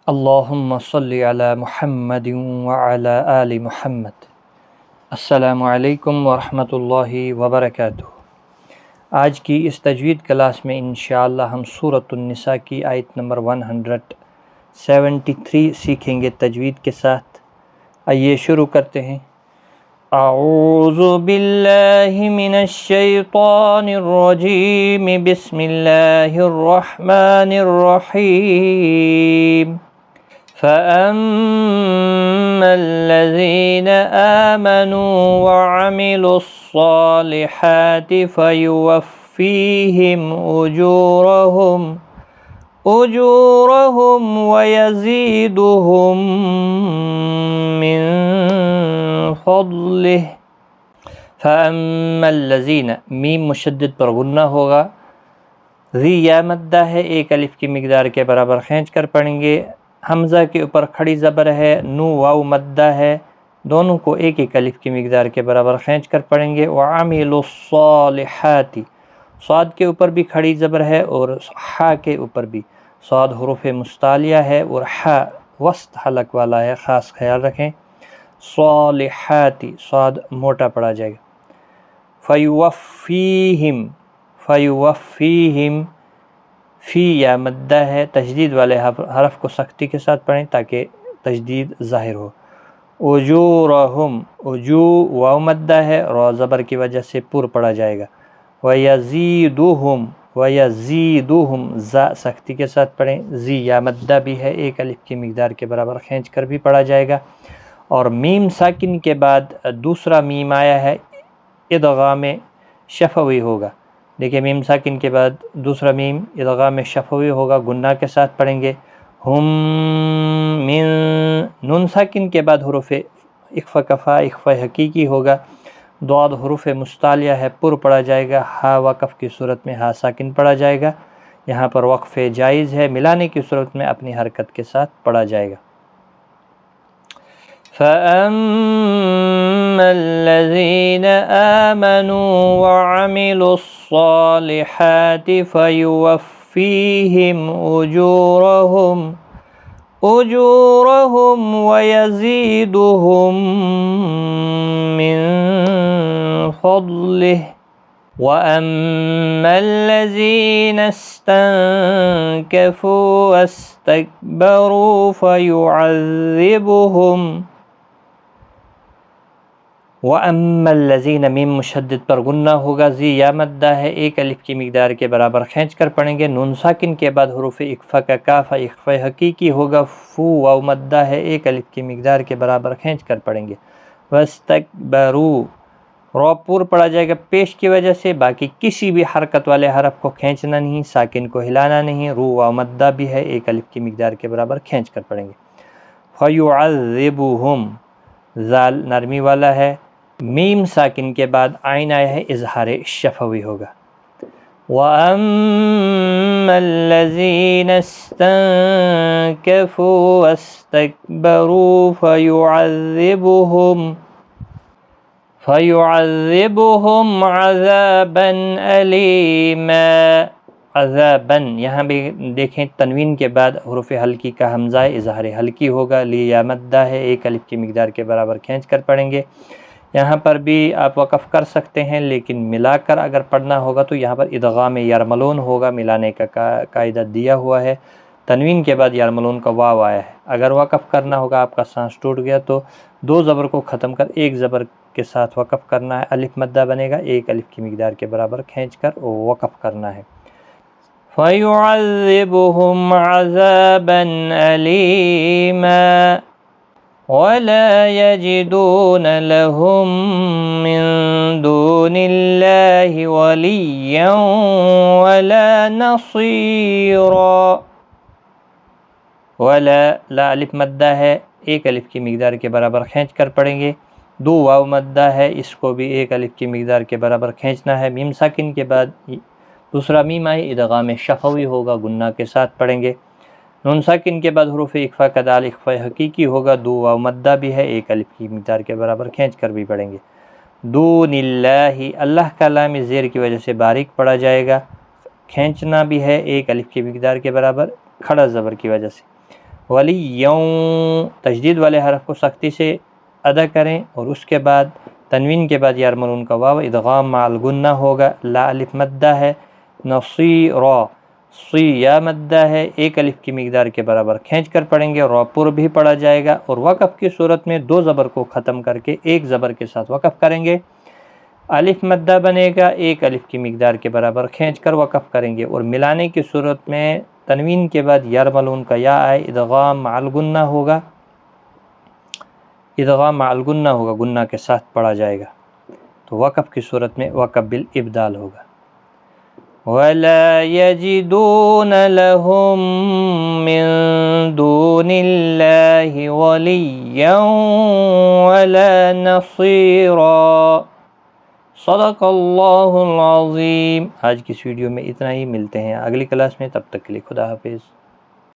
اللہم صلی علی محمد وعلی آل محمد۔ السلام علیکم ورحمۃ اللہ وبرکاتہ۔ آج کی اس تجوید کلاس میں انشاءاللہ ہم سورۃ النساء کی آیت نمبر 173 سیکھیں گے تجوید کے ساتھ۔ آئیے شروع کرتے ہیں۔ اعوذ باللہ من الشیطان الرجیم، بسم اللہ الرحمن الرحیم۔ فَأَمَّا الَّذِينَ آمَنُوا وَعَمِلُوا الصَّالِحَاتِ فَيُوَفِّيهِمْ أُجُورَهُمْ وَيَزِيدُهُمْ مِنْ فَضْلِهِ۔ فَأَمَّا الَّذِينَ، میم مشدد پر غنہ ہوگا، ذی یا مدہ ہے، ایک الف کی مقدار کے برابر کھینچ کر پڑھیں گے۔ حمزہ کے اوپر کھڑی زبر ہے، نو واو مدہ ہے، دونوں کو ایک ایک الف کی مقدار کے برابر کھینچ کر پڑھیں گے۔ وَعَمِلُوا الصَّالِحَاتِ، صاد کے اوپر بھی کھڑی زبر ہے اور حا کے اوپر بھی۔ صاد حروف مستعلیہ ہے اور حا وسط حلق والا ہے، خاص خیال رکھیں۔ صالحات، صاد موٹا پڑا جائے گا۔ فیوفیہم، فی یا مدہ ہے، تشدید والے حرف کو سختی کے ساتھ پڑھیں تاکہ تشدید ظاہر ہو۔ اجورہم، اجو واو مدہ ہے، را زبر کی وجہ سے پر پڑا جائے گا۔ ویزیدہم، زا سختی کے ساتھ پڑھیں، زی یا مدہ بھی ہے، ایک الف کی مقدار کے برابر کھینچ کر بھی پڑھا جائے گا۔ اور میم ساکن کے بعد دوسرا میم آیا ہے، ادغام شفوی ہوگا۔ دیکھیں میم ساکن کے بعد دوسرا میم ادغام شفوی ہوگا، گنہ کے ساتھ پڑھیں گے۔ ہم من، نون ساکن کے بعد حروف اخفا کفا، اخفا حقیقی ہوگا۔ ضاد حروف مستعلیہ ہے، پر پڑھا جائے گا۔ ہا وقف کی صورت میں ہا ساکن پڑھا جائے گا، یہاں پر وقف جائز ہے، ملانے کی صورت میں اپنی حرکت کے ساتھ پڑھا جائے گا۔ فَأَمَّا الَّذِينَ آمَنُوا وَعَمِلُوا الصَّالِحَاتِ فَيُوَفِّيهِمْ أُجُورَهُمْ وَيَزِيدُهُمْ مِنْ فَضْلِهِ۔ وَأَمَّا الَّذِينَ اسْتَنكَفُوا وَاسْتَكْبَرُوا وَأَمَّا الَّذِينَ، میم مشدد پر غنہ ہوگا، زی یا مدہ ہے، ایک الف کی مقدار کے برابر کھینچ کر پڑھیں گے۔ نون ساکن کے بعد حروف اخفا کا کاف اخفا حقیقی ہوگا۔ فو واو مدہ ہے، ایک الف کی مقدار کے برابر کھینچ کر پڑھیں گے۔ وَاسْتَكْبَرُوا، را پور پڑا جائے گا پیش کی وجہ سے، باقی کسی بھی حرکت والے حرف کو کھینچنا نہیں، ساکن کو ہلانا نہیں۔ رو واو مدہ بھی ہے، ایک الف کی مقدار کے برابر کھینچ کر پڑھیں گے۔ فَيُعَذِّبُهُمْ، زال نرمی والا ہے، میم ساکن کے بعد عین آیا ہے، اظہار شفوی ہوگا۔ وَأَمَّا الَّذِينَ اسْتَنكَفُوا وَاسْتَكْبَرُوا فَيُعَذِّبُهُمْ عَذَابًا أَلِيمًا۔ عذابًا، یہاں بھی دیکھیں تنوین کے بعد حروف حلقی کا حمزہ اظہار حلقی ہوگا، لی یا مدہ ہے، ایک الف کی مقدار کے برابر کھینچ کر پڑھیں گے۔ یہاں پر بھی آپ وقف کر سکتے ہیں، لیکن ملا کر اگر پڑھنا ہوگا تو یہاں پر ادغام یرملون ہوگا، ملانے کا قاعدہ دیا ہوا ہے۔ تنوین کے بعد یرملون کا واو آیا ہے، اگر وقف کرنا ہوگا آپ کا سانس ٹوٹ گیا تو دو زبر کو ختم کر ایک زبر کے ساتھ وقف کرنا ہے، الف مدہ بنے گا، ایک الف کی مقدار کے برابر کھینچ کر وقف کرنا ہے۔ فَيُعَذِّبُهُمْ عَذَابًا أَلِيمًا وَلَا يَجِدُونَ لَهُم مِّن دُونِ اللَّهِ وَلِيًّا وَلَا نَصِيرًا۔ ولا، لا الف مدہ ہے، ایک الف کی مقدار کے برابر کھینچ کر پڑھیں گے۔ دو واو مدہ ہے، اس کو بھی ایک الف کی مقدار کے برابر کھینچنا ہے۔ میم ساکن کے بعد دوسرا میم آئی، ادغام شفوی ہوگا، گنہ کے ساتھ پڑھیں گے۔ نون ساکن کے بعد حروف اخفا کا دال اخفا حقیقی ہوگا، دو واو مدہ بھی ہے، ایک الف کی مقدار کے برابر کھینچ کر بھی پڑھیں گے۔ دون اللہ، اللہ کا لام زیر کی وجہ سے باریک پڑا جائے گا، کھینچنا بھی ہے ایک الف کی مقدار کے برابر، کھڑا زبر کی وجہ سے۔ ولیوں تشدید والے حرف کو سختی سے ادا کریں، اور اس کے بعد تنوین کے بعد یرملون کا واو ادغام مع الغنہ ہوگا، لا الف مدہ ہے، نصیرا سی یا مدہ ہے، ایک الف کی مقدار کے برابر کھینچ کر پڑھیں گے، را پر بھی پڑھا جائے گا، اور وقف کی صورت میں دو زبر کو ختم کر کے ایک زبر کے ساتھ وقف کریں گے، الف مدہ بنے گا، ایک الف کی مقدار کے برابر کھینچ کر وقف کریں گے، اور ملانے کی صورت میں تنوین کے بعد یرملون کا یا آئے ادغام مع الغنہ ہوگا، ادغام مع الغنہ ہوگا، گنہ کے ساتھ پڑھا جائے گا، تو وقف کی صورت میں وقف بالابدال ہوگا۔ وَلَا يَجِدُونَ لَهُم مِّن دُونِ اللَّهِ وَلِيًّا وَلَا نَصِيرًا۔ صدق اللہ العظیم۔ آج کی اس ویڈیو میں اتنا ہی، ملتے ہیں اگلی کلاس میں، تب تک کے لیے خدا حافظ۔